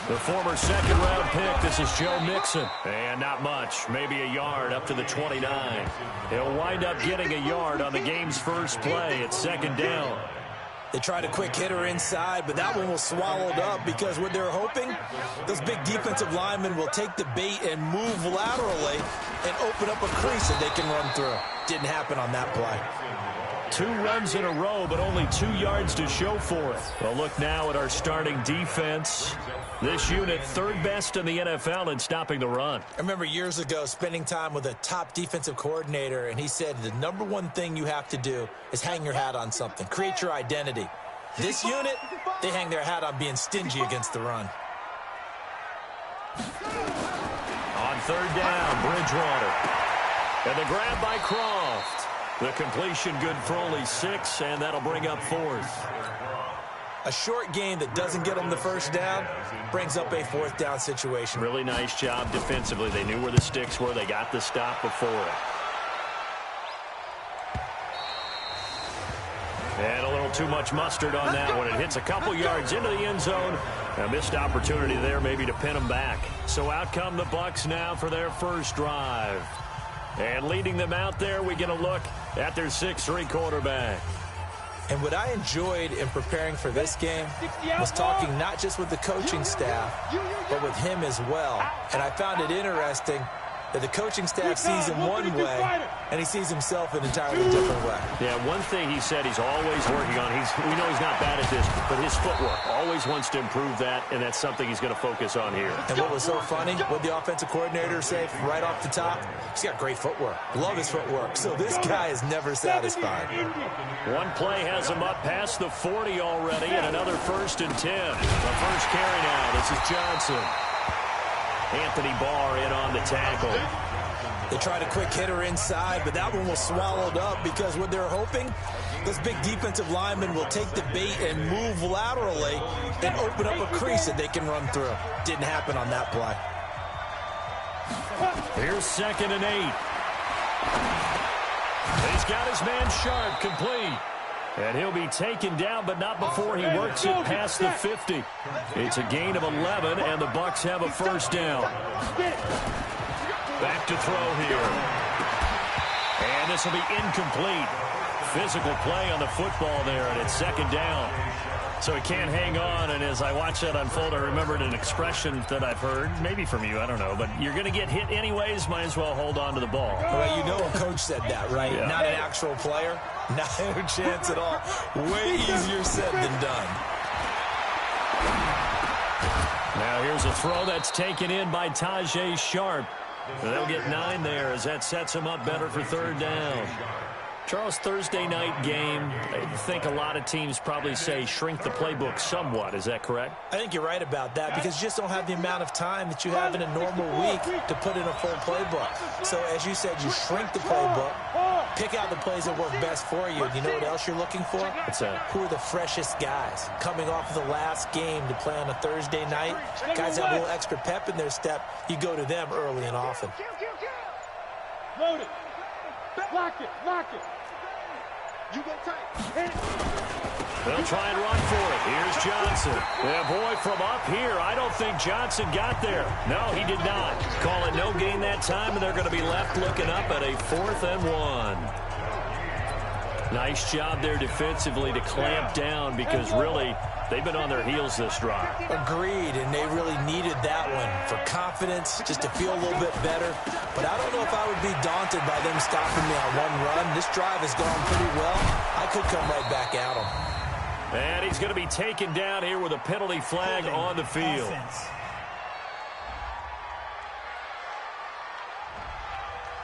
The former second-round pick, this is Joe Mixon. And not much, maybe a yard up to the 29. He'll wind up getting a yard on the game's first play. It's second down. They tried a quick hitter inside, but that one was swallowed up because what they're hoping, those big defensive linemen will take the bait and move laterally and open up a crease that they can run through. Didn't happen on that play. 2 runs in a row, but only 2 yards to show for it. Well, look now at our starting defense. This unit, 3rd best in the NFL in stopping the run. I remember years ago spending time with a top defensive coordinator, and he said the number one thing you have to do is hang your hat on something. Create your identity. This unit, they hang their hat on being stingy against the run. On 3rd down, Bridgewater. And the grab by Croft. The completion good for only 6, and that'll bring up 4th. A short game that doesn't get them the first down brings up a 4th down situation. Really nice job defensively. They knew where the sticks were. They got the stop before it. And a little too much mustard on that one. It hits a couple yards into the end zone. A missed opportunity there maybe to pin them back. So out come the Bucs now for their first drive. And leading them out there, we get a look at their 6'3" quarterback. And what I enjoyed in preparing for this game was talking not just with the coaching staff, but with him as well. And I found it interesting that the coaching staff sees him one way, and he sees himself an entirely different way. Yeah, one thing he said he's always working on, we know he's not bad at this, but his footwork, always wants to improve that, and that's something he's going to focus on here. And what was so funny, what the offensive coordinator said right off the top, he's got great footwork. Love his footwork. So this guy is never satisfied. One play has him up past the 40 already, and another 1st and 10. The first carry now, this is Johnson. Anthony Barr in on the tackle. They tried a quick hitter inside, but that one was swallowed up because what they're hoping, those big defensive linemen will take the bait and move laterally and open up a crease that they can run through. Didn't happen on that play. Here's 2nd and 8. He's got his man Sharp complete. And he'll be taken down, but not before he works it past the 50. It's a gain of 11, and the Bucs have a first down. Back to throw here. And this will be incomplete. Physical play on the football there, and it's 2nd down. So he can't hang on, and as I watch that unfold, I remembered an expression that I've heard, maybe from you, I don't know, but you're going to get hit anyways, might as well hold on to the ball. Well, you know a coach said that, right? Yeah. Not an actual player. Not a chance at all. Way easier said than done. Now here's a throw that's taken in by Tajay Sharp. They'll get 9 there as that sets them up better for 3rd down. Charles, Thursday night game, I think a lot of teams probably say shrink the playbook somewhat. Is that correct? I think you're right about that because you just don't have the amount of time that you have in a normal week to put in a full playbook. So, as you said, you shrink the playbook, pick out the plays that work best for you. And you know what else you're looking for? What's that? Who are the freshest guys coming off of the last game to play on a Thursday night? Guys have a little extra pep in their step. You go to them early and often. Load it. Lock it. Lock it. You go tight. They'll try and run for it. Here's Johnson. Yeah, boy, from up here, I don't think Johnson got there. No, he did not. Call it no gain that time, and they're going to be left looking up at a 4th and 1. Nice job there defensively to clamp down because really they've been on their heels this drive. Agreed, and they really needed that one for confidence, just to feel a little bit better. But I don't know if I would be daunted by them stopping me on one run. This drive has gone pretty well. I could come right back at them. And he's going to be taken down here with a penalty flag on the field.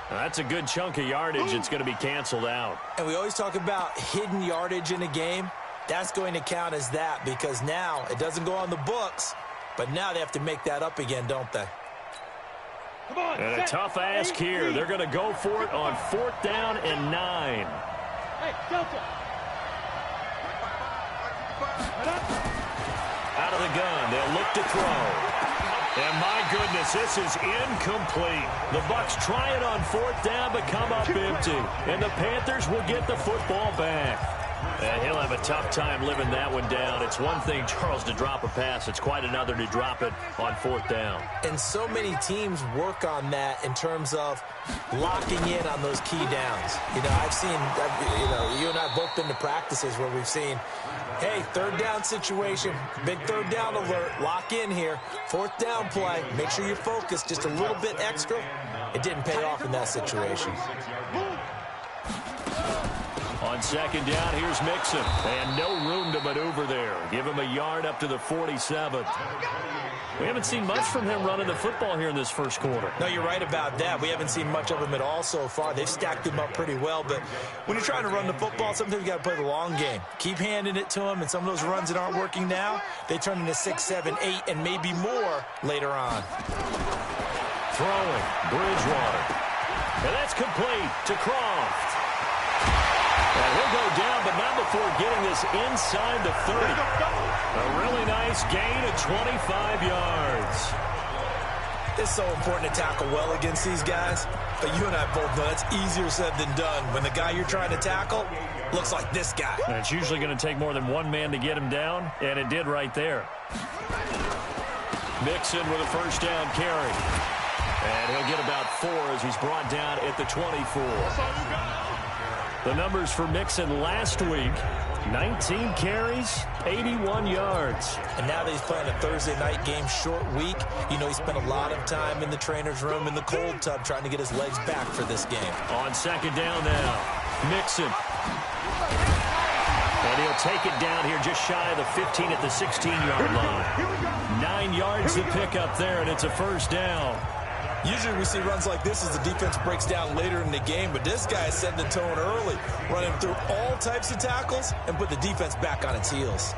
That's a good chunk of yardage. It's going to be canceled out. And we always talk about hidden yardage in a game. That's going to count as that because now it doesn't go on the books, but now they have to make that up again, don't they? Come on, and a tough ask here. They're going to go for it on 4th down and 9. Hey, Delta. Out of the gun. They'll look to throw. And my goodness, this is incomplete. The Bucs try it on 4th down, but come up empty. And the Panthers will get the football back. And he'll have a tough time living that one down. It's one thing, Charles, to drop a pass. It's quite another to drop it on 4th down. And so many teams work on that in terms of locking in on those key downs. You know, I've seen, you and I have both been to practices where we've seen, hey, 3rd down situation, big 3rd down alert, lock in here, 4th down play, make sure you're focused just a little bit extra. It didn't pay off in that situation. On 2nd down, here's Mixon. And no room to maneuver there. Give him a yard up to the 47. We haven't seen much from him running the football here in this first quarter. No, you're right about that. We haven't seen much of him at all so far. They've stacked him up pretty well. But when you're trying to run the football, sometimes you got to play the long game. Keep handing it to him, and some of those runs that aren't working now, they turn into 6, 7, 8, and maybe more later on. Throwing, Bridgewater. And that's complete to Croft. And he'll go down, but not before getting this inside the 30. A really nice gain of 25 yards. It's so important to tackle well against these guys. But you and I both know that's easier said than done. When the guy you're trying to tackle looks like this guy. And it's usually going to take more than one man to get him down, and it did right there. Mixon with a 1st down carry. And he'll get about 4 as he's brought down at the 24. The numbers for Mixon last week, 19 carries, 81 yards. And now that he's playing a Thursday night game, short week, you know he spent a lot of time in the trainer's room in the cold tub trying to get his legs back for this game. On 2nd down now, Mixon. And he'll take it down here just shy of the 15 at the 16-yard line. 9 yards to pick up there, and it's a 1st down. Usually we see runs like this as the defense breaks down later in the game, but this guy is setting the tone early, running through all types of tackles and put the defense back on its heels.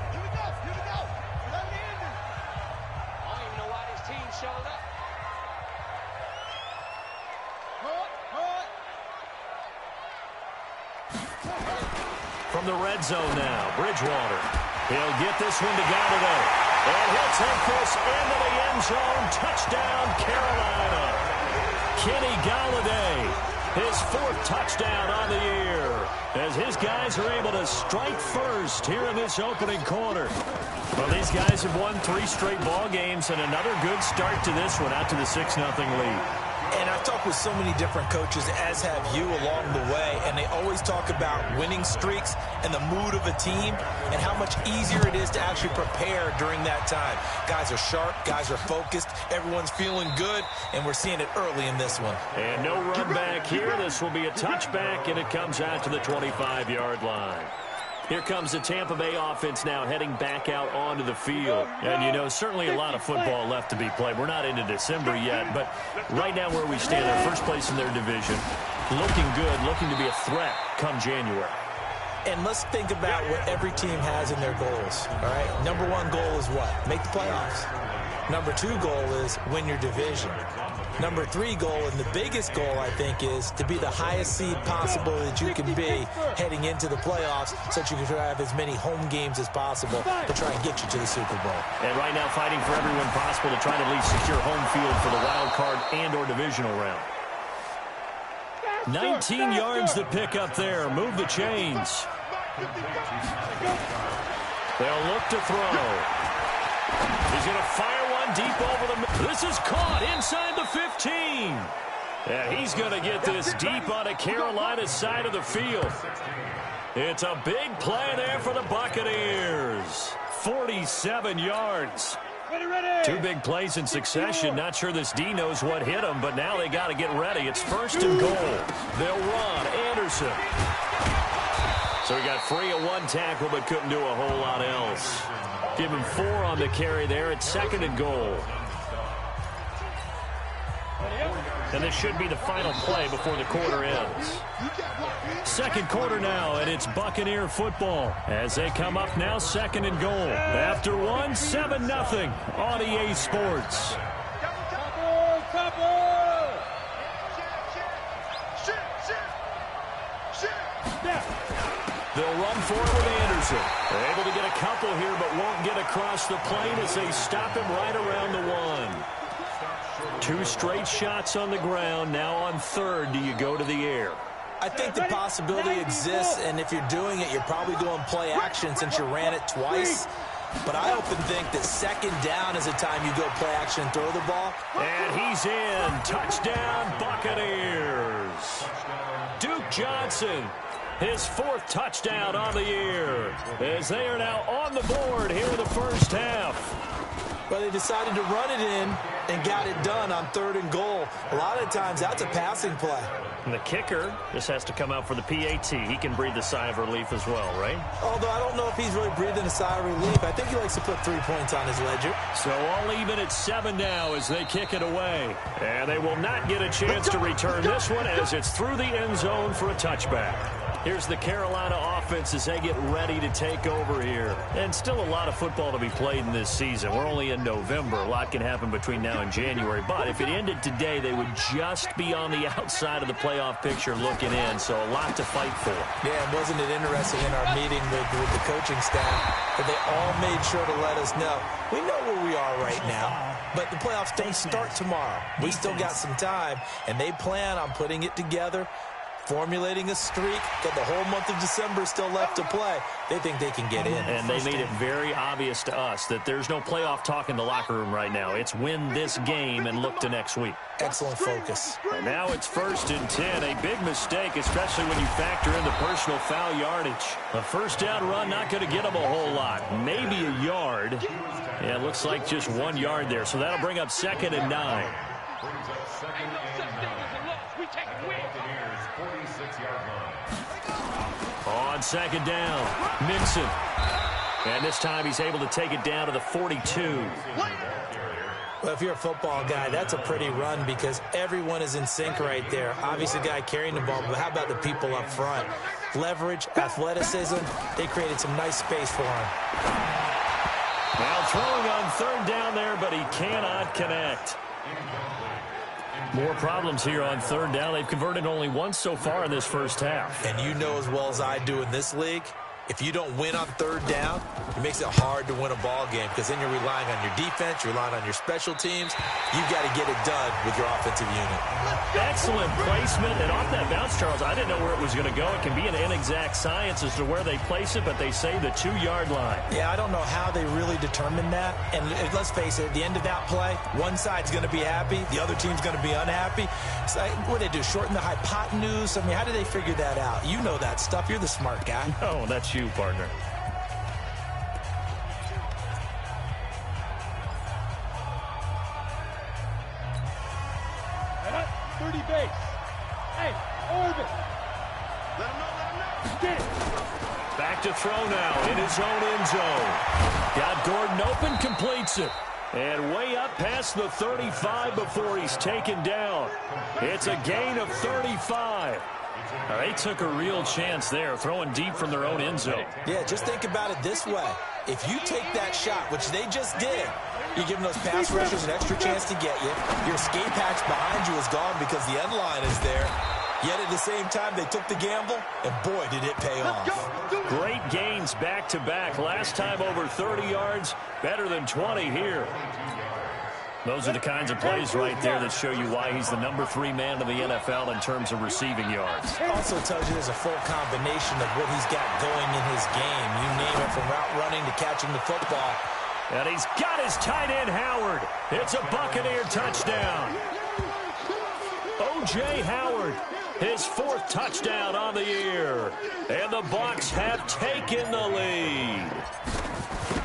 From the red zone now, Bridgewater. He'll get this one to Galladay. And he'll take this into the end zone. Touchdown, Carolina. Kenny Galladay, his 4th touchdown on the year, as his guys are able to strike first here in this opening quarter. Well, these guys have won 3 straight ball games, and another good start to this one, out to the 6-0 lead. And I've talked with so many different coaches, as have you, along the way, and they always talk about winning streaks and the mood of a team and how much easier it is to actually prepare during that time. Guys are sharp, guys are focused, everyone's feeling good, and we're seeing it early in this one. And no run back here. This will be a touchback, and it comes out to the 25-yard line. Here comes the Tampa Bay offense now heading back out onto the field. And, you know, certainly a lot of football left to be played. We're not into December yet, but right now where we stand, they're 1st place in their division. Looking good, looking to be a threat come January. And let's think about what every team has in their goals, all right? Number 1 goal is what? Make the playoffs. Number 2 goal is win your division. Number 3 goal, and the biggest goal, I think, is to be the highest seed possible that you can be heading into the playoffs so that you can have as many home games as possible to try and get you to the Super Bowl. And right now fighting for everyone possible to try to at least secure home field for the wild card and or divisional round. 19 yards to pick up there. Move the chains. They'll look to throw. He's going to fire one deep over the middle. This is caught inside the 15. And he's going to get this deep on a Carolina side of the field. It's a big play there for the Buccaneers. 47 yards. Ready. 2 big plays in succession. Not sure this D knows what hit him, but now they got to get ready. It's 1st and goal. They'll run. Anderson. So he got free of 1 tackle, but couldn't do a whole lot else. Give him 4 on the carry there. It's 2nd and goal. And this should be the final play before the quarter ends. 2nd quarter now, and it's Buccaneer football as they come up now 2nd and goal. After 1, 7-0 on EA Sports. They'll run for it with Anderson. They're able to get a couple here, but won't get across the plane as they stop him right around the 1. 2 straight shots on the ground. Now on 3rd, do you go to the air? I think the possibility exists, and if you're doing it, you're probably going play action since you ran it twice. But I often think that second down is a time you go play action and throw the ball. And he's in. Touchdown, Buccaneers. Duke Johnson, his 4th touchdown on the year, as they are now on the board here in the first half. Well, they decided to run it in and got it done on 3rd and goal. A lot of times, that's a passing play. And the kicker just has to come out for the PAT. He can breathe a sigh of relief as well, right? Although I don't know if he's really breathing a sigh of relief. I think he likes to put 3 points on his ledger. So all even at 7 now as they kick it away. And they will not get a chance to return this one as it's through the end zone for a touchback. Here's the Carolina offense as they get ready to take over here. And still a lot of football to be played in this season. We're only in November. A lot can happen between now and January. But if it ended today, they would just be on the outside of the playoff picture looking in. So a lot to fight for. Yeah, and wasn't it interesting in our meeting with the coaching staff that they all made sure to let us know, we know where we are right now, but the playoffs don't start tomorrow. We still got some time, and they plan on putting it together, formulating a streak, got the whole month of December still left to play. They think they can get in. And they made it very obvious to us that there's no playoff talk in the locker room right now. It's win this game and look to next week. Excellent focus. And now it's 1st and 10. A big mistake, especially when you factor in the personal foul yardage. A first down run, not going to get them a whole lot. Maybe a yard. Yeah, it looks like just 1 yard there. So that'll bring up 2nd and 9. On 2nd down, Mixon. And this time he's able to take it down to the 42. Well, if you're a football guy, that's a pretty run because everyone is in sync right there. Obviously, the guy carrying the ball, but how about the people up front? Leverage, athleticism, they created some nice space for him. Now throwing on 3rd down there, but he cannot connect. More problems here on 3rd down. They've converted only once so far in this first half. And you know as well as I do in this league, if you don't win on 3rd down, it makes it hard to win a ball game because then you're relying on your defense, you're relying on your special teams. You've got to get it done with your offensive unit. Excellent placement. And off that bounce, Charles, I didn't know where it was going to go. It can be an inexact science as to where they place it, but they say the 2-yard line. Yeah, I don't know how they really determined that. And let's face it, at the end of that play, one side's going to be happy, the other team's going to be unhappy. So what do they do, shorten the hypotenuse? I mean, how do they figure that out? You know that stuff. You're the smart guy. No, that's you, partner. Base. Hey, Orbit. Let him know. Get it. Back to throw now in his own end zone. Got Gordon open, completes it. And way up past the 35 before he's taken down. It's a gain of 35. Now, they took a real chance there, throwing deep from their own end zone. Yeah, just think about it this way. If you take that shot, which they just did, you're giving those pass rushers an extra chance to get you. Your escape hatch behind you is gone because the end line is there. Yet at the same time, they took the gamble, and boy, did it pay off. Great gains back-to-back. Last time over 30 yards, better than 20 here. Those are the kinds of plays right there that show you why he's the #3 man in the NFL in terms of receiving yards. Also tells you there's a full combination of what he's got going in his game. You name it, from route running to catching the football. And he's got his tight end, Howard. It's a Buccaneer touchdown. O.J. Howard, his 4th touchdown on the year. And the Bucs have taken the lead.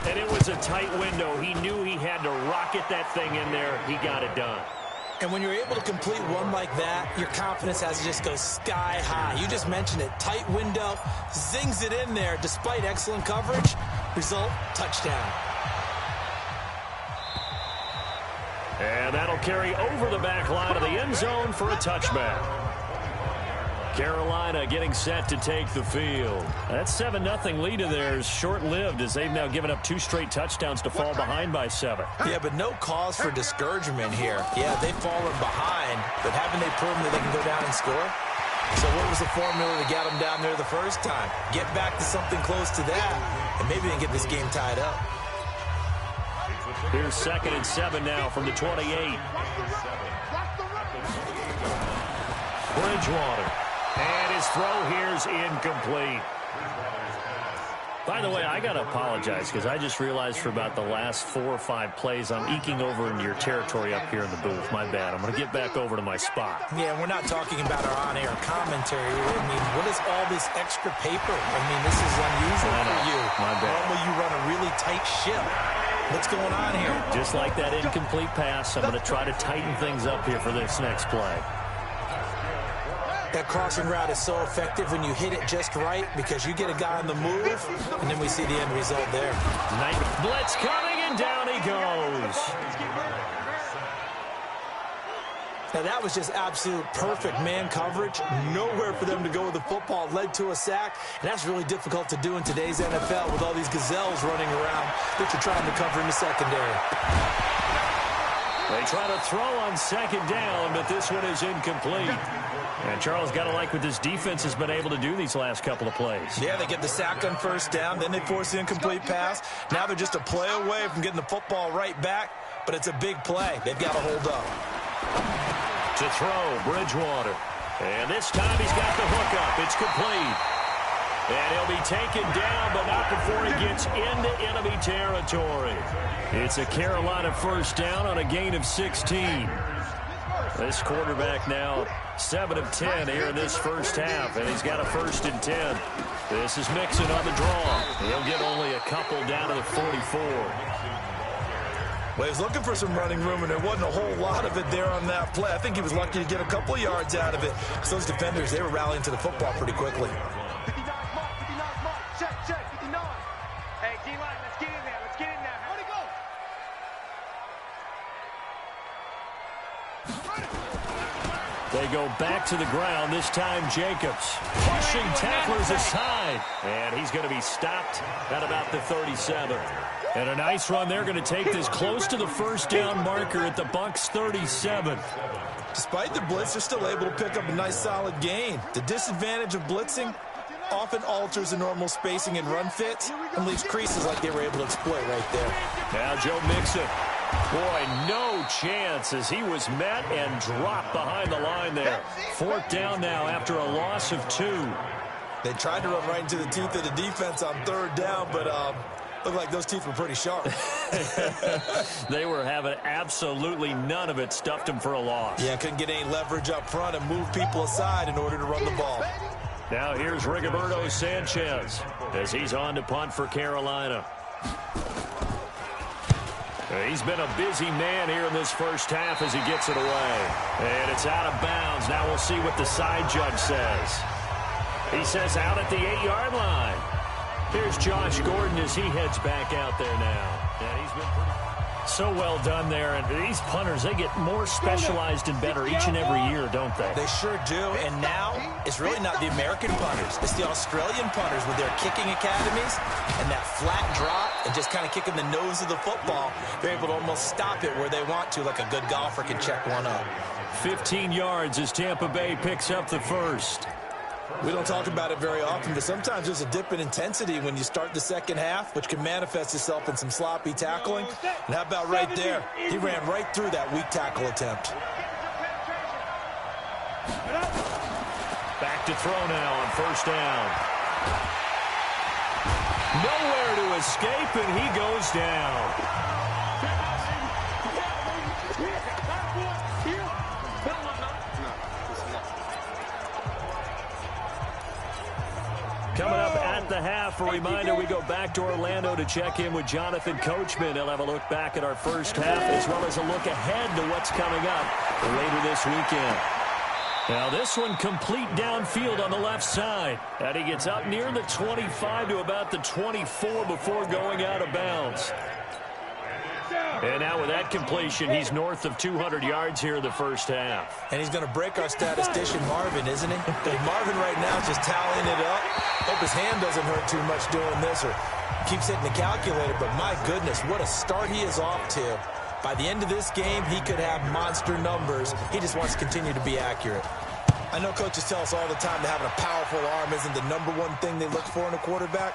And it was a tight window. He knew he had to rocket that thing in there. He got it done. And when you're able to complete one like that, your confidence has to just go sky high. You just mentioned it. Tight window, zings it in there despite excellent coverage. Result, touchdown. And that'll carry over the back line of the end zone for a touchback. Carolina getting set to take the field. That 7-0 lead of theirs short-lived as they've now given up 2 straight touchdowns to fall behind by 7. Yeah, but no cause for discouragement here. Yeah, they've fallen behind, but haven't they proven that they can go down and score? So what was the formula to get them down there the first time? Get back to something close to that, and maybe they can get this game tied up. Here's 2nd and 7 now from the 28. Bridgewater. And His throw here's incomplete. By the way, I got to apologize because I just realized for about the last 4 or 5 plays, I'm eking over into your territory up here in the booth. My bad. I'm going to get back over to my spot. Yeah, we're not talking about our on-air commentary. I mean, what is all this extra paper? I mean, this is unusual for you. My bad. Normally you run a really tight ship. What's going on here? Just like that incomplete pass, I'm going to try to tighten things up here for this next play. That crossing route is so effective when you hit it just right because you get a guy on the move, and then we see the end result there. Nice blitz coming, and down he goes. Now, that was just absolute perfect man coverage. Nowhere for them to go with the football. Led to a sack, and that's really difficult to do in today's NFL with all these gazelles running around that you're trying to cover in the secondary. They try to throw on second down, but this one is incomplete. And Charles got to like what this defense has been able to do these last couple of plays. Yeah, they get the sack on first down, then they force the incomplete pass. Now they're just a play away from getting the football right back, but it's a big play. They've got to hold up. To throw, Bridgewater. And this time he's got the hook up. It's complete. And he'll be taken down, but not before he gets into enemy territory. It's a Carolina first down on a gain of 16. This quarterback now 7 of 10 here in this first half, and he's got a 1st and 10. This is Mixon on the draw. He'll get only a couple down to the 44. Well, he was looking for some running room, and there wasn't a whole lot of it there on that play. I think he was lucky to get a couple yards out of it, because those defenders, they were rallying to the football pretty quickly. 59 mark, 59 mark. Check, 59. Hey, D-line, let's get in there. Let's get in there. How'd it go? They go back to the ground, this time Jacobs. Pushing tacklers aside. And he's going to be stopped at about the 37. And a nice run. They're going to take this close to the first down marker at the Bucs 37. Despite the blitz, they're still able to pick up a nice solid gain. The disadvantage of blitzing often alters the normal spacing and run fits and leaves creases like they were able to exploit right there. Now Joe Mixon. Boy, no chance as he was met and dropped behind the line there. 4th down now after a loss of 2. They tried to run right into the teeth of the defense on 3rd down, but looked like those teeth were pretty sharp. They were having absolutely none of it. Stuffed him for a loss. Yeah, couldn't get any leverage up front and move people aside in order to run the ball. Now here's Rigoberto Sanchez as he's on to punt for Carolina. He's been a busy man here in this first half as he gets it away. And it's out of bounds. Now we'll see what the side judge says. He says out at the 8-yard line. Here's Josh Gordon as he heads back out there now. And he's been so well done there. And these punters, they get more specialized and better each and every year, don't they? They sure do. And now it's really not the American punters. It's the Australian punters with their kicking academies and that flat drop and just kind of kicking the nose of the football. They're able to almost stop it where they want to, like a good golfer can check one up. 15 yards as Tampa Bay picks up the first. We don't talk about it very often, but sometimes there's a dip in intensity when you start the second half, which can manifest itself in some sloppy tackling. And how about right there? He ran right through that weak tackle attempt. Back to throw now on 1st down. Nowhere to escape, and he goes down. Coming up at the half, a reminder, we go back to Orlando to check in with Jonathan Coachman. He'll have a look back at our first half as well as a look ahead to what's coming up later this weekend. Now this one complete downfield on the left side. And he gets up near the 25 to about the 24 before going out of bounds. And now with that completion, he's north of 200 yards here in the first half. And he's going to break our statistician, Marvin, isn't he? Marvin right now is just tallying it up. Hope his hand doesn't hurt too much doing this or keeps hitting the calculator. But my goodness, what a start he is off to. By the end of this game, he could have monster numbers. He just wants to continue to be accurate. I know coaches tell us all the time that having a powerful arm isn't the #1 thing they look for in a quarterback.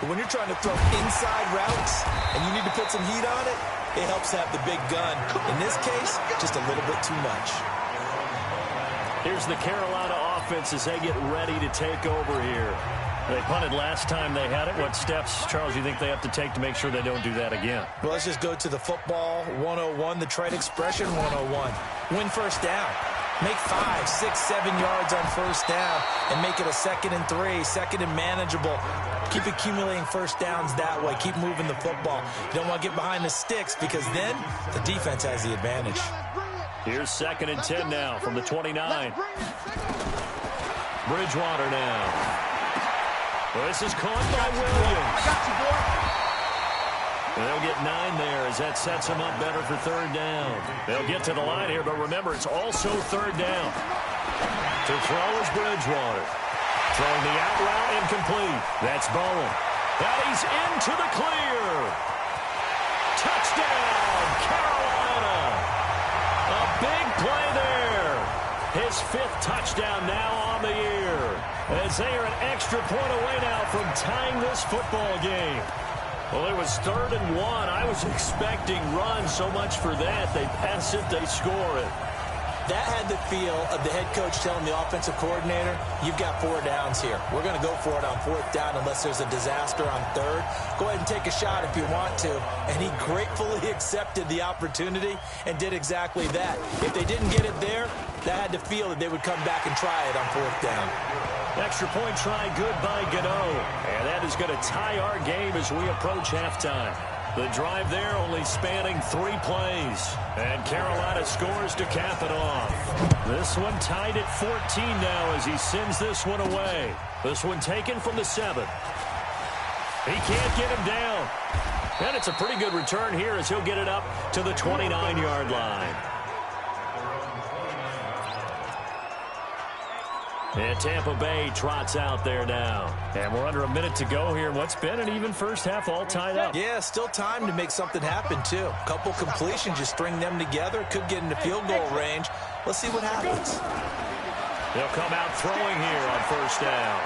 But when you're trying to throw inside routes and you need to put some heat on it, it helps have the big gun. In this case, just a little bit too much. Here's the Carolina offense as they get ready to take over here. They punted last time they had it. What steps, Charles, you think they have to take to make sure they don't do that again? Well, let's just go to the football 101, the trade expression 101. Win first down. Make 5, 6, 7 yards on first down and make it a 2nd and 3, 2nd and manageable. Keep accumulating first downs that way. Keep moving the football. You don't want to get behind the sticks because then the defense has the advantage. Here's 2nd and 10 now from the 29. Bridgewater now. Well, this is caught by Williams. I got you, boy. They'll get 9 there as that sets them up better for 3rd down. They'll get to the line here, but remember, it's also 3rd down. To throw is Bridgewater. Throwing the out route incomplete. That's Bowen. And he's into the clear. Touchdown, Carolina. A big play there. His 5th touchdown now on the year. As they are an extra point away now from tying this football game. Well, it was 3rd and 1. I was expecting runs, so much for that. They pass it, they score it. That had the feel of the head coach telling the offensive coordinator, you've got 4 downs here. We're going to go for it on 4th down unless there's a disaster on 3rd. Go ahead and take a shot if you want to. And he gratefully accepted the opportunity and did exactly that. If they didn't get it there, that had to feel that they would come back and try it on 4th down. Extra point try good by Gano. And that is going to tie our game as we approach halftime. The drive there only spanning 3 plays. And Carolina scores to cap it off. This one tied at 14 now as he sends this one away. This one taken from the 7. He can't get him down. And it's a pretty good return here as he'll get it up to the 29-yard line. And Tampa Bay trots out there now. And we're under a minute to go here in what's been an even first half, all tied up. Yeah, still time to make something happen, too. A couple completions, just string them together. Could get into field goal range. Let's see what happens. They'll come out throwing here on first down.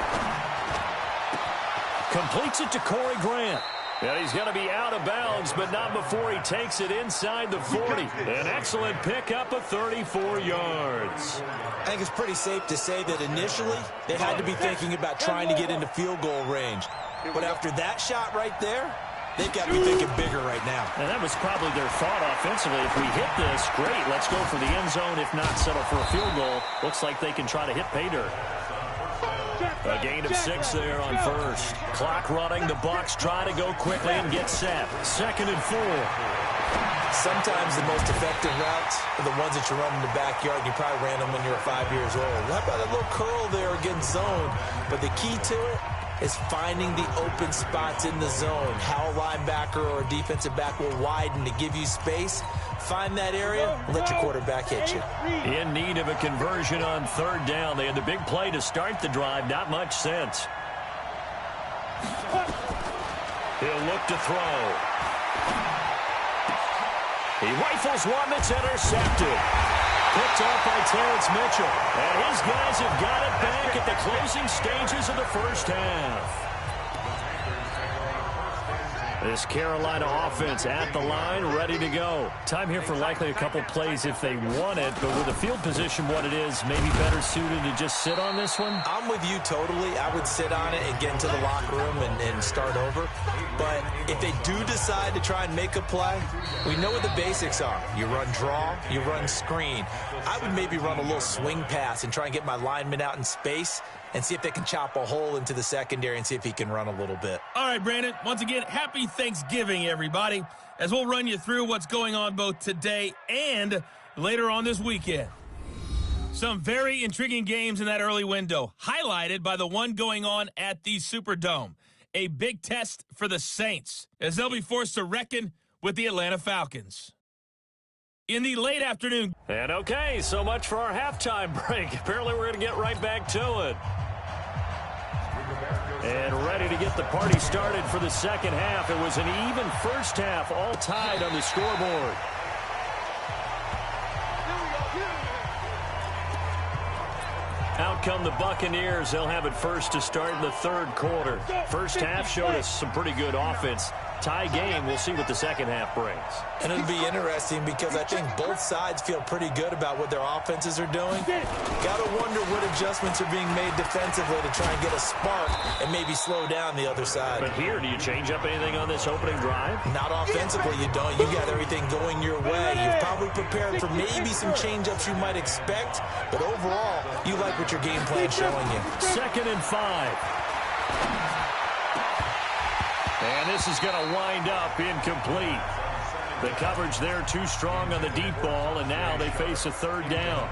Completes it to Corey Grant. And he's going to be out of bounds, but not before he takes it inside the 40. An excellent pickup of 34 yards. I think it's pretty safe to say that initially they had to be thinking about trying to get into field goal range. But after that shot right there, they've got to be thinking bigger right now. And that was probably their thought offensively. If we hit this, great, let's go for the end zone. If not, settle for a field goal. Looks like they can try to hit pay dirt. A gain of 6 there on first. Clock running. The Bucs try to go quickly and get set. 2nd and 4. Sometimes the most effective routes are the ones that you run in the backyard. You probably ran them when you were 5 years old. How about a little curl there against zone? But the key to it is finding the open spots in the zone. How a linebacker or a defensive back will widen to give you space. Find that area and let your quarterback hit you. In need of a conversion on 3rd down. They had the big play to start the drive. Not much sense. He'll look to throw. He rifles one that's intercepted. Picked off by Terrence Mitchell. And his guys have got it back at the closing stages of the first half. This Carolina offense at the line, ready to go. Time here for likely a couple plays if they want it, but with the field position what it is, maybe better suited to just sit on this one? I'm with you totally. I would sit on it and get into the locker room and start over. But if they do decide to try and make a play, we know what the basics are. You run draw, you run screen. I would maybe run a little swing pass and try and get my lineman out in space and see if they can chop a hole into the secondary and see if he can run a little bit. All right, Brandon, once again, happy Thanksgiving, everybody, as we'll run you through what's going on both today and later on this weekend. Some very intriguing games in that early window, highlighted by the one going on at the Superdome. A big test for the Saints, as they'll be forced to reckon with the Atlanta Falcons. In the late afternoon. And okay, so much for our halftime break. Apparently we're going to get right back to it. And ready to get the party started for the second half. It was an even first half, all tied on the scoreboard. Out come the Buccaneers. They'll have it first to start in the 3rd quarter. First half showed us some pretty good offense. Tie game. We'll see what the second half brings. And it'll be interesting because I think both sides feel pretty good about what their offenses are doing. Got to wonder what adjustments are being made defensively to try and get a spark and maybe slow down the other side. But here, do you change up anything on this opening drive? Not offensively, you don't. You got everything going your way. You've probably prepared for maybe some change-ups you might expect, but overall, you like what your game plan's showing you. 2nd and 5. And this is going to wind up incomplete. The coverage there too strong on the deep ball, and now they face a 3rd down.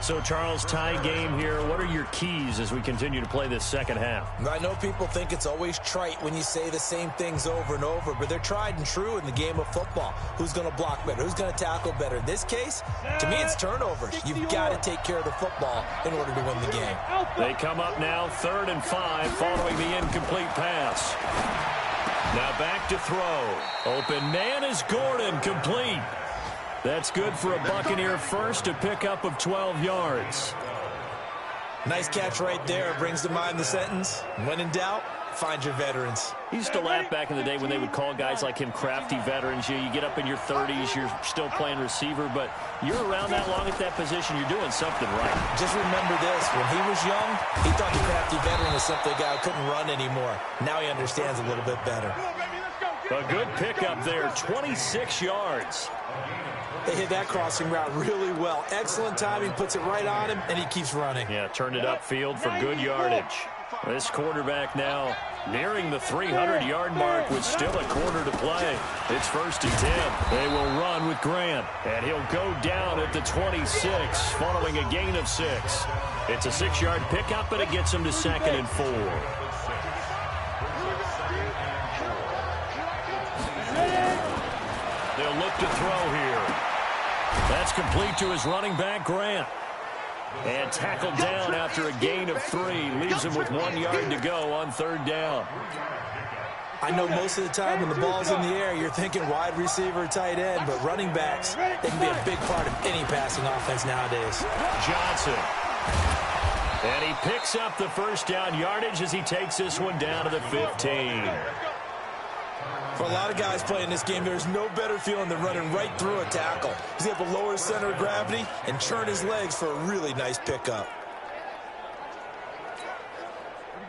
So, Charles, tie game here. What are your keys as we continue to play this second half? I know people think it's always trite when you say the same things over and over, but they're tried and true in the game of football. Who's going to block better? Who's going to tackle better? In this case, to me, it's turnovers. You've got to take care of the football in order to win the game. They come up now 3rd and 5 following the incomplete pass. Now back to throw. Open man is Gordon, complete. That's good for a Buccaneer first, a pickup of 12 yards. Nice catch right there. Brings to mind the sentence, when in doubt, find your veterans. He used to laugh back in the day when they would call guys like him crafty veterans. You get up in your 30s, you're still playing receiver, but you're around that long at that position, you're doing something right. Just remember this, when he was young, he thought the crafty veteran was simply a guy who couldn't run anymore. Now he understands a little bit better. A good pickup there, 26 yards. They hit that crossing route really well. Excellent timing, puts it right on him, and he keeps running. Yeah, turned it upfield for good yardage. This quarterback now nearing the 300-yard mark with still a quarter to play. It's 1st and 10. They will run with Grant, and he'll go down at the 26 following a gain of 6. It's a 6-yard pickup, but it gets him to 2nd and 4. They'll look to throw here. That's complete to his running back, Grant. And tackled down after a gain of 3. Leaves him with 1 yard to go on 3rd down. I know most of the time when the ball's in the air, you're thinking wide receiver, tight end, but running backs, they can be a big part of any passing offense nowadays. Johnson. And he picks up the 1st down yardage as he takes this one down to the 15. For a lot of guys playing this game, there's no better feeling than running right through a tackle. He's able to lower his center of gravity and churn his legs for a really nice pickup.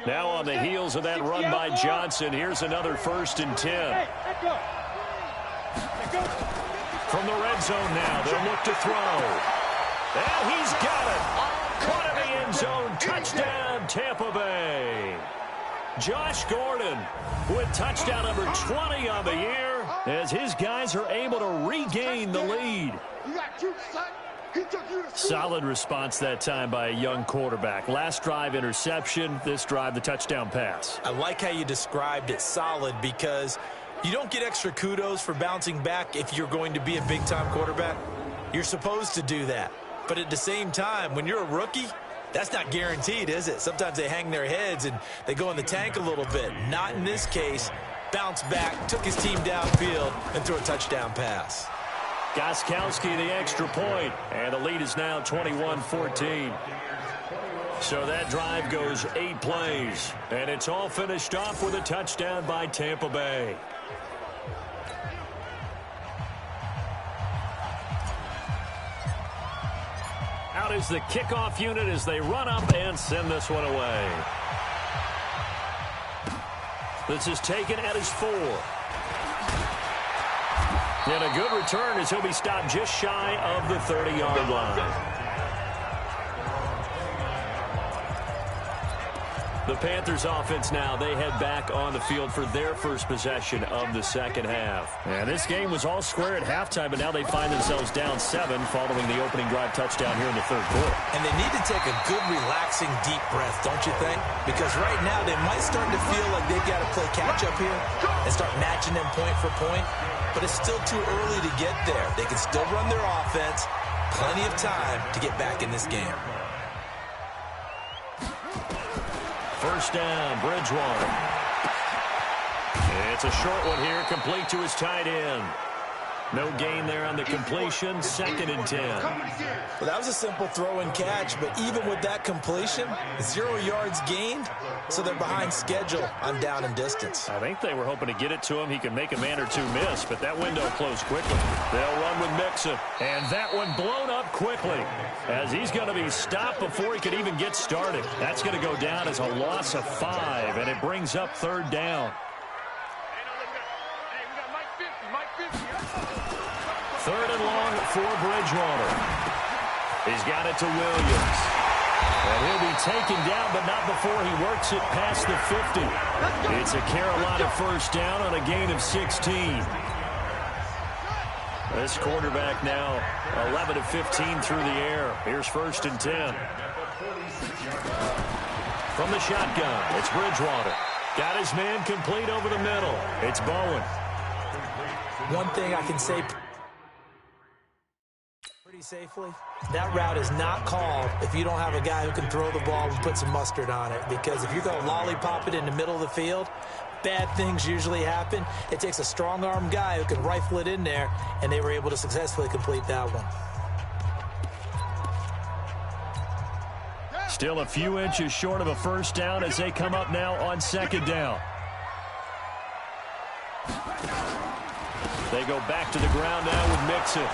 Now on the heels of that run by Johnson, here's another 1st and 10. From the red zone now, they'll look to throw. And he's got it. Caught in the end zone. Touchdown, Tampa Bay. Josh Gordon with touchdown number 20 on the year as his guys are able to regain the lead. Solid response that time by a young quarterback. Last drive interception, this drive the touchdown pass. I like how you described it, solid, because you don't get extra kudos for bouncing back if you're going to be a big-time quarterback. You're supposed to do that. But at the same time, when you're a rookie, that's not guaranteed, is it? Sometimes they hang their heads and they go in the tank a little bit. Not in this case. Bounced back, took his team downfield, and threw a touchdown pass. Gostkowski the extra point, and the lead is now 21-14. So that drive goes 8 plays, and it's all finished off with a touchdown by Tampa Bay. Out is the kickoff unit as they run up and send this one away. This is taken at his 4. And a good return as he'll be stopped just shy of the 30-yard line. The Panthers offense now, they head back on the field for their first possession of the second half. And this game was all square at halftime, but now they find themselves down 7 following the opening drive touchdown here in the third quarter. And they need to take a good, relaxing, deep breath, don't you think? Because right now they might start to feel like they've got to play catch-up here and start matching them point for point. But it's still too early to get there. They can still run their offense. Plenty of time to get back in this game. First down, Bridgewater. It's a short one here, complete to his tight end. No gain there on the completion. 2nd and 10. Well, that was a simple throw and catch, but even with that completion, 0 yards gained, so they're behind schedule on down and distance. I think they were hoping to get it to him. He can make a man or two miss, but that window closed quickly. They'll run with Mixon, and that one blown up quickly as he's going to be stopped before he could even get started. That's going to go down as a loss of 5, and it brings up 3rd down. 3rd and long for Bridgewater. He's got it to Williams. And he'll be taken down, but not before he works it past the 50. It's a Carolina 1st down on a gain of 16. This quarterback now 11 of 15 through the air. Here's 1st and 10. From the shotgun, it's Bridgewater. Got his man complete over the middle. It's Bowen. One thing I can say pretty safely, that route is not called if you don't have a guy who can throw the ball and put some mustard on it. Because if you're going to lollipop it in the middle of the field, bad things usually happen. It takes a strong-arm guy who can rifle it in there, and they were able to successfully complete that one. Still a few inches short of a 1st down as they come up now on 2nd down. They go back to the ground now with Mixon.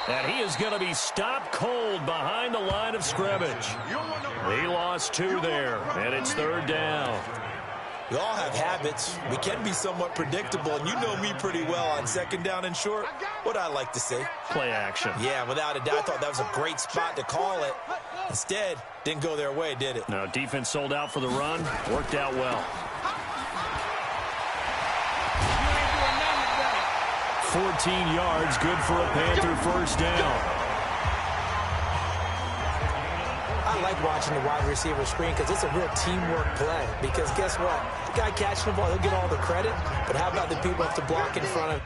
And he is going to be stopped cold behind the line of scrimmage. He lost 2 there, and it's 3rd down. We all have habits. We can be somewhat predictable, and you know me pretty well on 2nd down and short. What I like to say? Play action. Yeah, without a doubt. I thought that was a great spot to call it. Instead, didn't go their way, did it? No, defense sold out for the run. Worked out well. 14 yards, good for a Panther 1st down. I like watching the wide receiver screen because it's a real teamwork play. Because guess what? The guy catching the ball, he'll get all the credit. But how about the people have to block in front of?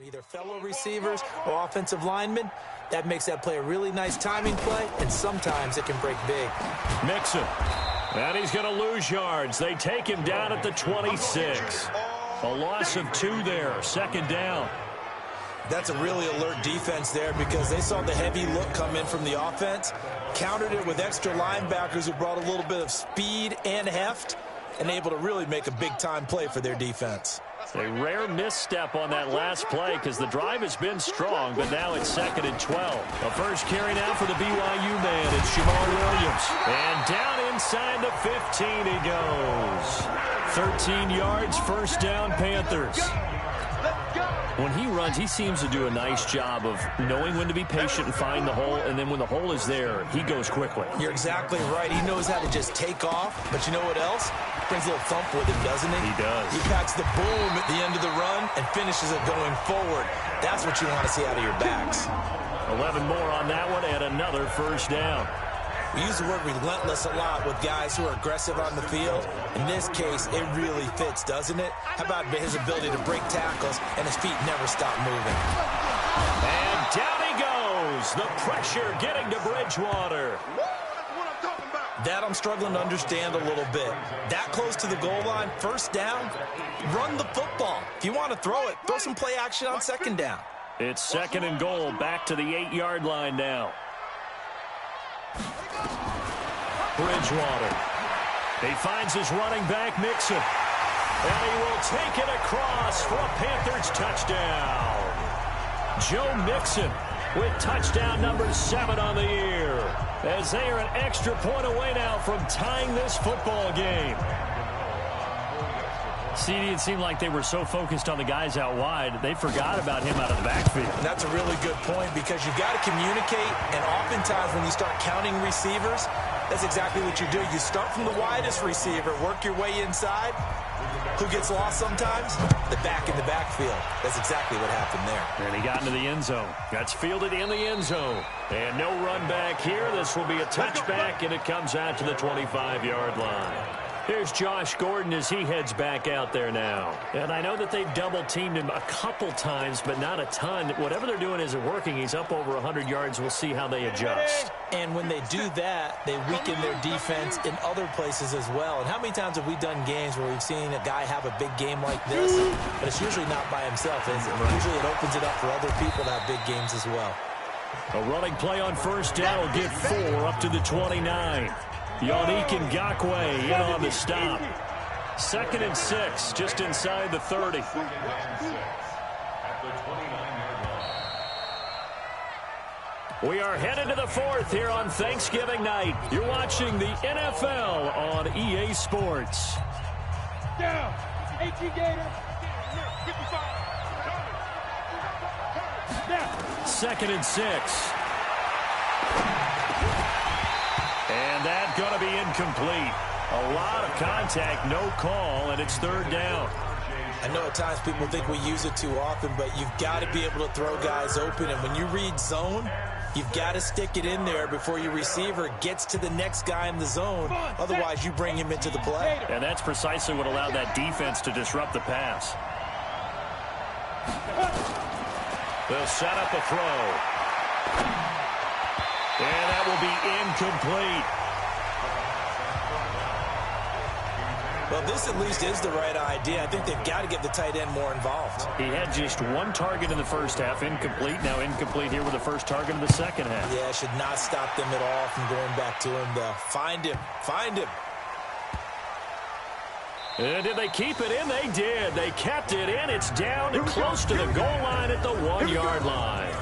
Either fellow receivers or offensive linemen. That makes that play a really nice timing play, and sometimes it can break big. Mixon. And he's going to lose yards. They take him down at the 26. A loss of 2 there. 2nd down. That's a really alert defense there because they saw the heavy look come in from the offense, countered it with extra linebackers who brought a little bit of speed and heft, and able to really make a big-time play for their defense. A rare misstep on that last play because the drive has been strong, but now it's 2nd and 12. A first carry now for the BYU man. It's Jamal Williams. And down inside the 15 he goes. 13 yards, 1st down, Panthers. When he runs, he seems to do a nice job of knowing when to be patient and find the hole, and then when the hole is there, he goes quickly. You're exactly right. He knows how to just take off, but you know what else? Brings a little thump with him, doesn't he? He does. He packs the boom at the end of the run and finishes it going forward. That's what you want to see out of your backs. 11 more on that one and another 1st down. We use the word relentless a lot with guys who are aggressive on the field. In this case, it really fits, doesn't it? How about his ability to break tackles and his feet never stop moving? And down he goes. The pressure getting to Bridgewater. That I'm struggling to understand a little bit. That close to the goal line, 1st down, run the football. If you want to throw it, throw some play action on 2nd down. It's 2nd and goal, back to the 8-yard line now. Bridgewater. He finds his running back, Mixon. And he will take it across for a Panthers touchdown. Joe Mixon with touchdown number 7 on the year. As they are an extra point away now from tying this football game. CD, it seemed like they were so focused on the guys out wide, they forgot about him out of the backfield. That's a really good point because you've got to communicate, and oftentimes when you start counting receivers, that's exactly what you do. You start from the widest receiver, work your way inside. Who gets lost sometimes? The back in the backfield. That's exactly what happened there. And he got into the end zone. That's fielded in the end zone. And no run back here. This will be a touchback, and it comes out to the 25-yard line. Here's Josh Gordon as he heads back out there now. And I know that they've double-teamed him a couple times, but not a ton. Whatever they're doing isn't working. He's up over 100 yards. We'll see how they adjust. And when they do that, they weaken their defense in other places as well. And how many times have we done games where we've seen a guy have a big game like this, but it's usually not by himself, is it? Usually it opens it up for other people to have big games as well. A running play on first down will get 4 up to the 29. Yannick Ngakoue in on the stop. 2nd and 6, just inside the 30. We are headed to the 4th here on Thanksgiving night. You're watching the NFL on EA Sports. Down. 18 Gator. 55. Down. 2nd and 6. And that's going to be incomplete. A lot of contact, no call, and it's 3rd down. I know at times people think we use it too often, but you've got to be able to throw guys open. And when you read zone, you've got to stick it in there before your receiver gets to the next guy in the zone. Otherwise, you bring him into the play. And that's precisely what allowed that defense to disrupt the pass. They'll set up a throw. And that will be incomplete. Well, this at least is the right idea. I think they've got to get the tight end more involved. He had just 1 target in the first half, incomplete. Now incomplete here with the first target in the second half. Yeah, should not stop them at all from going back to him, though. Find him. Find him. And did they keep it in? They did. They kept it in. It's down and close to the goal line at the 1-yard line.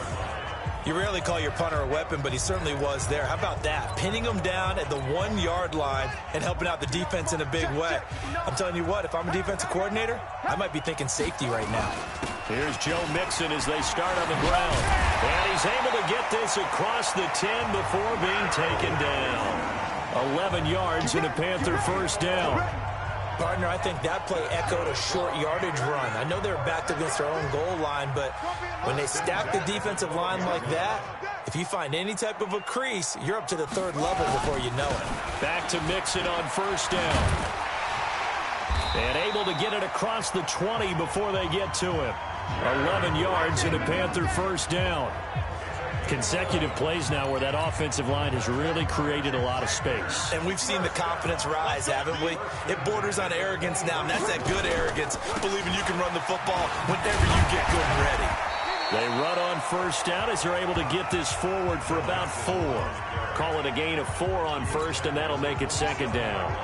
You rarely call your punter a weapon, but he certainly was there. How about that? Pinning him down at the 1-yard line and helping out the defense in a big way. I'm telling you what, if I'm a defensive coordinator, I might be thinking safety right now. Here's Joe Mixon as they start on the ground. And he's able to get this across the 10 before being taken down. 11 yards and a Panther first down. Partner, I think that play echoed a short yardage run. I know they're backed against their own goal line, but when they stack the defensive line like that, if you find any type of a crease, you're up to the 3rd level before you know it. Back to Mixon on first down. And able to get it across the 20 before they get to him. 11 yards and a Panther first down. Consecutive plays now where that offensive line has really created a lot of space. And we've seen the confidence rise, haven't we? It borders on arrogance now, and that's that good arrogance, believing you can run the football whenever you get good and ready. They run on first down as they're able to get this forward for about 4. Call it a gain of 4 on first, and that'll make it 2nd down.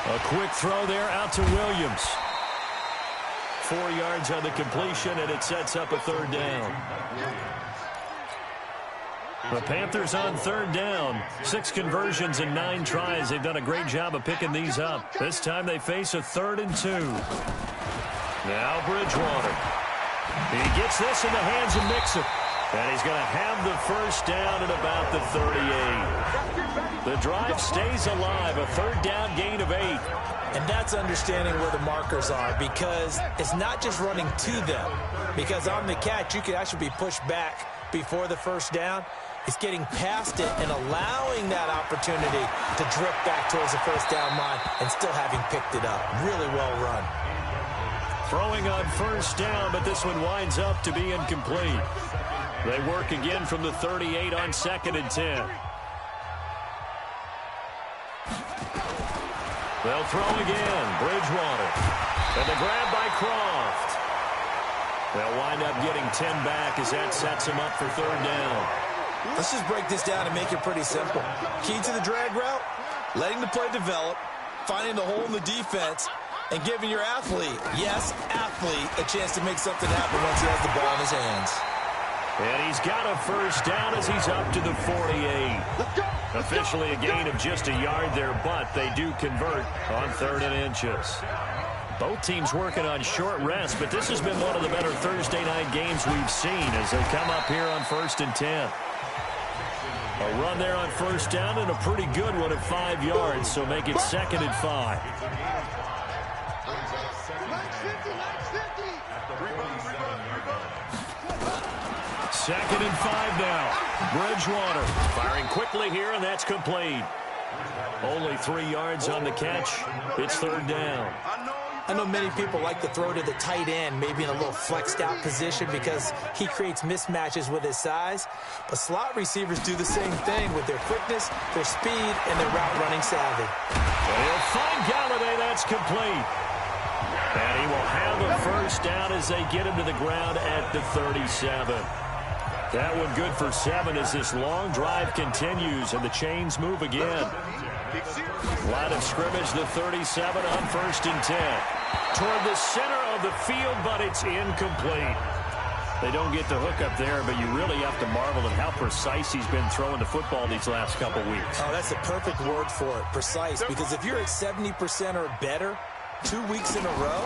A quick throw there out to Williams. 4 yards on the completion, and it sets up a 3rd down. The Panthers on 3rd down. 6 conversions and 9 tries. They've done a great job of picking these up. This time they face a 3rd and 2. Now Bridgewater. He gets this in the hands of Mixon. And he's going to have the first down at about the 38. The drive stays alive, a 3rd down gain of 8. And that's understanding where the markers are, because it's not just running to them. Because on the catch, you could actually be pushed back before the first down. It's getting past it and allowing that opportunity to drip back towards the first down line and still having picked it up. Really well run. Throwing on first down, but this one winds up to be incomplete. They work again from the 38 on 2nd and 10. They'll throw again. Bridgewater. And the grab by Croft. They'll wind up getting 10 back as that sets them up for 3rd down. Let's just break this down and make it pretty simple. Key to the drag route, letting the play develop, finding the hole in the defense, and giving your athlete, yes, athlete, a chance to make something happen once he has the ball in his hands. And he's got a first down as he's up to the 48. Officially a gain of just a yard there, but they do convert on 3rd and inches. Both teams working on short rest, but this has been one of the better Thursday night games we've seen as they come up here on 1st and 10. A run there on first down and a pretty good one at 5 yards, so make it 2nd and 5. 2nd and 5 now. Bridgewater firing quickly here, and that's complete. Only 3 yards on the catch. It's 3rd down. I know many people like to throw to the tight end, maybe in a little flexed out position because he creates mismatches with his size. But slot receivers do the same thing with their quickness, their speed, and their route running savvy. They'll find Galladay. That's complete. And he will have a 1st down as they get him to the ground at the 37. That one good for 7 as this long drive continues and the chains move again. Line of scrimmage, the 37 on 1st and 10. Toward the center of the field, but it's incomplete. They don't get the hook up there, but you really have to marvel at how precise he's been throwing the football these last couple weeks. Oh, that's the perfect word for it, precise, because if you're at 70% or better 2 weeks in a row,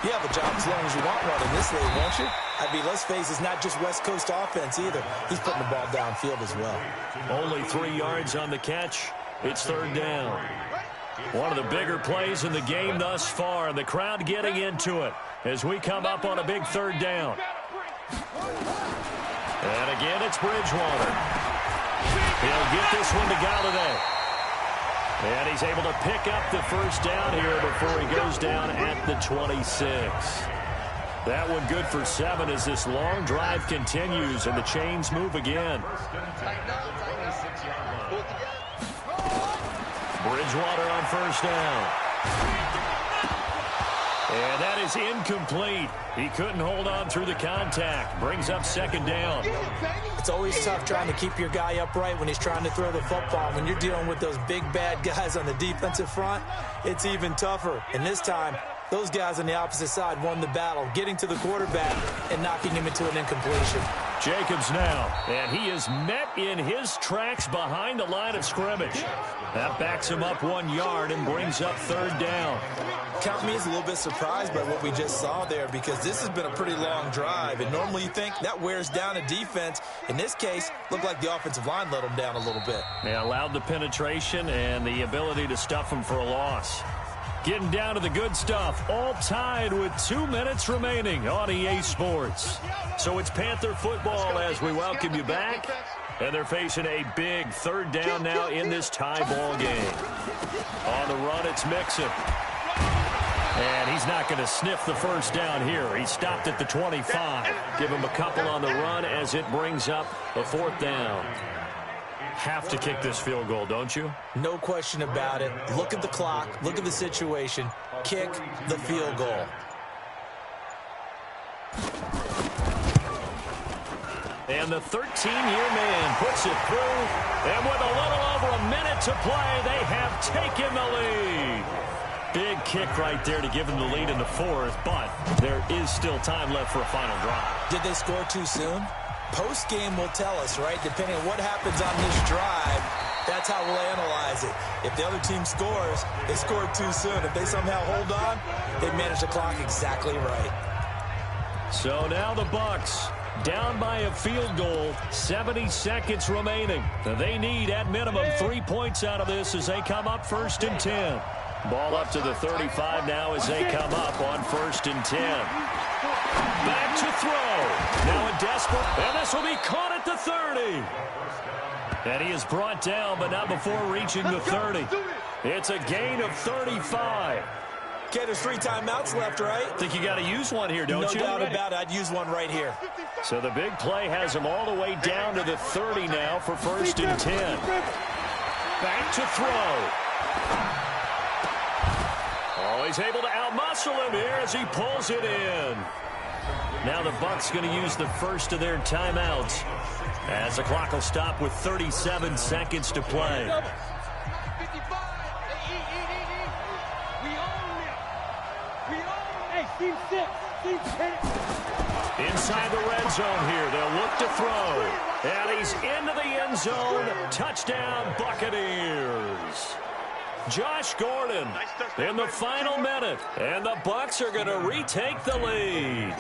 you have a job as long as you want one in this league, won't you? I mean, let's face it, it's not just West Coast offense either. He's putting the ball downfield as well. Only 3 yards on the catch. It's 3rd down. One of the bigger plays in the game thus far, and the crowd getting into it as we come up on a big 3rd down. And again, it's Bridgewater. He'll get this one to Galladay. And he's able to pick up the 1st down here before he goes down at the 26. That one good for 7 as this long drive continues and the chains move again. Bridgewater on 1st down. And that is incomplete. He couldn't hold on through the contact. Brings up 2nd down. It's always tough trying to keep your guy upright when he's trying to throw the football. When you're dealing with those big, bad guys on the defensive front, it's even tougher. And this time, those guys on the opposite side won the battle, getting to the quarterback and knocking him into an incompletion. Jacobs now, and he is met in his tracks behind the line of scrimmage. That backs him up 1 yard and brings up 3rd down. Count me as a little bit surprised by what we just saw there because this has been a pretty long drive, and normally you think that wears down a defense. In this case, looked like the offensive line let them down a little bit. They allowed the penetration and the ability to stuff them for a loss. Getting down to the good stuff, all tied with 2 minutes remaining on EA Sports. So it's Panther football as we welcome you back. And they're facing a big 3rd down now in this tie ball game. On the run, it's Mixon. And he's not going to sniff the 1st down here. He stopped at the 25. Give him a couple on the run as it brings up a 4th down. Have to kick this field goal, don't you? No question about it. Look at the clock. Look at the situation. Kick the field goal. And the 13-year man puts it through. And with a little over a minute to play, they have taken the lead. Big kick right there to give them the lead in the 4th, but there is still time left for a final drive. Did they score too soon? Post-game will tell us, right? Depending on what happens on this drive, that's how we'll analyze it. If the other team scores, they scored too soon. If they somehow hold on, they manage the clock exactly right. So now the Bucs down by a field goal, 70 seconds remaining. They need, at minimum, 3 points out of this as they come up 1st and 10. Ball up to the 35 now as they come up on 1st and 10. Back to throw. Now a desperate, and this will be caught at the 30. And he is brought down, but not before reaching the 30. It's a gain of 35. Okay, there's 3 timeouts left, right? Think you got to use one here, don't you? No doubt about it. I'd use one right here. So the big play has him all the way down to the 30 now for 1st and 10. Back to throw. Oh, he's able to outmuscle him here as he pulls it in. Now the Bucs going to use the first of their timeouts as the clock will stop with 37 seconds to play. Inside the red zone here, they'll look to throw. And he's into the end zone. Touchdown, Buccaneers. Josh Gordon in the final minute. And the Bucs are going to retake the lead.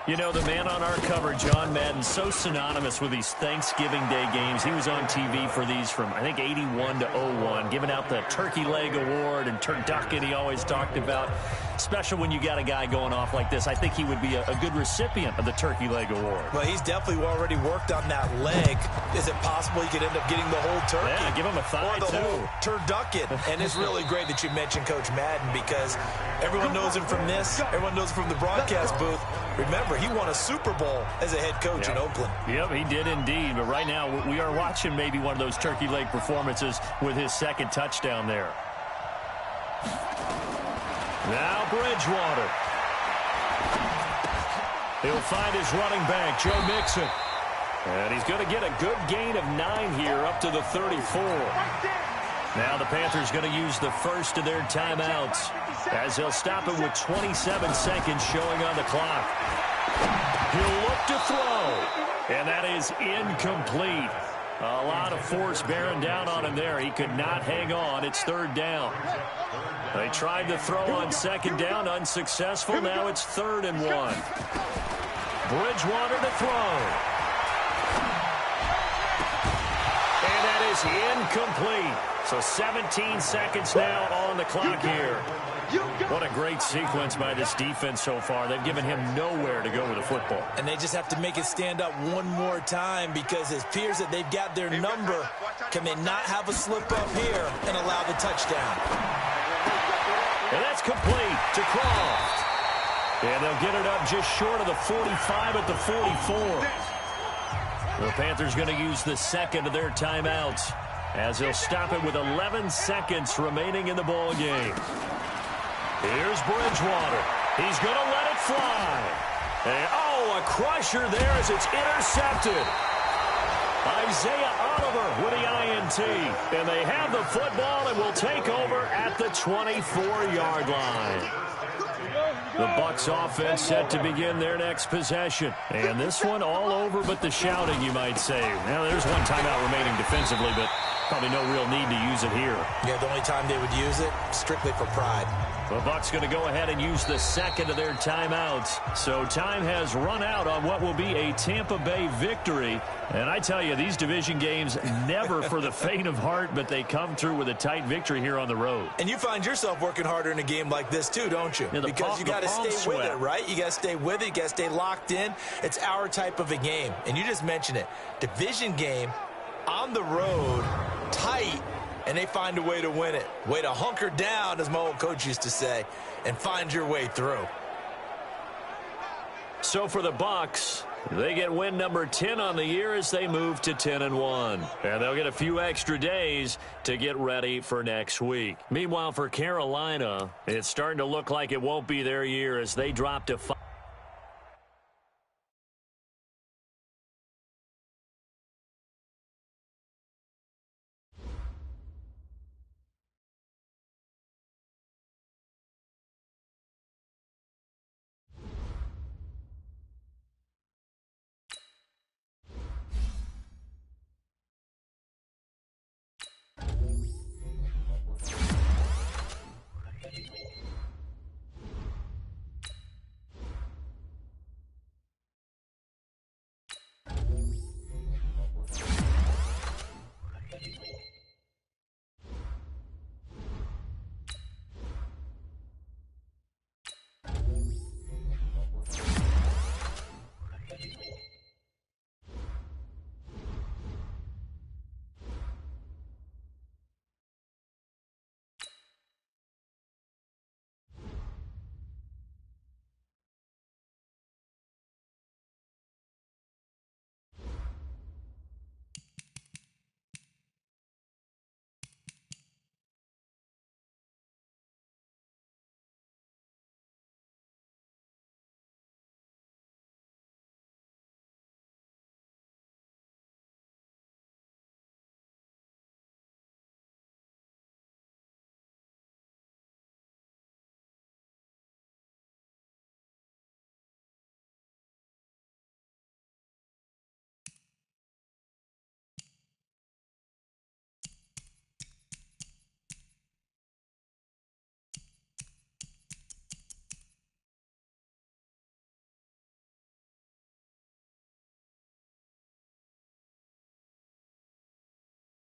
You know, the man on our cover, John Madden, so synonymous with these Thanksgiving Day games. He was on TV for these from, I think, 81 to 01, giving out the Turkey Leg Award and turducken he always talked about. Special when you got a guy going off like this. I think he would be a good recipient of the Turkey Leg Award. Well, he's definitely already worked on that leg. Is it possible he could end up getting the whole turkey? Yeah, give him a thigh, or the whole turducken. And it's really great that you mentioned Coach Madden because everyone knows him from this. Everyone knows him from the broadcast booth. Remember, he won a Super Bowl as a head coach in Oakland. Yep, he did indeed. But right now, we are watching maybe one of those turkey leg performances with his second touchdown there. Now Bridgewater. He'll find his running back, Joe Mixon. And he's going to get a good gain of 9 here up to the 34. Now the Panthers going to use the first of their timeouts as they'll stop it with 27 seconds showing on the clock. He'll look to throw. And that is incomplete. A lot of force bearing down on him there. He could not hang on. It's third down. They tried to throw on second down, unsuccessful. Now it's 3rd and 1. Bridgewater to throw. And that is incomplete. So 17 seconds now on the clock here. What a great sequence by this defense so far. They've given him nowhere to go with the football. And they just have to make it stand up one more time because it appears that they've got their number. Can they not have a slip up here and allow the touchdown? And that's complete to Croft. And they'll get it up just short of the 45 at the 44. The Panthers going to use the second of their timeouts as they'll stop it with 11 seconds remaining in the ball game. Here's Bridgewater. He's going to let it fly. And, a crusher there as it's intercepted. Isaiah Oliver with the INT. And they have the football and will take over at the 24-yard line. The Bucs offense set to begin their next possession. And this one all over but the shouting, you might say. Now, there's one timeout remaining defensively, but probably no real need to use it here. Yeah, the only time they would use it, strictly for pride. The Bucs going to go ahead and use the second of their timeouts. So time has run out on what will be a Tampa Bay victory. And I tell you, these division games never for the faint of heart, but they come through with a tight victory here on the road. And you find yourself working harder in a game like this too, don't you? Yeah, because you got to stay with it, right? You got to stay with it. You got to stay locked in. It's our type of a game. And you just mentioned it. Division game on the road, tight. And they find a way to win it. Way to hunker down, as my old coach used to say, and find your way through. So for the Bucs, they get win number 10 on the year as they move to 10-1. And they'll get a few extra days to get ready for next week. Meanwhile, for Carolina, it's starting to look like it won't be their year as they drop to 5.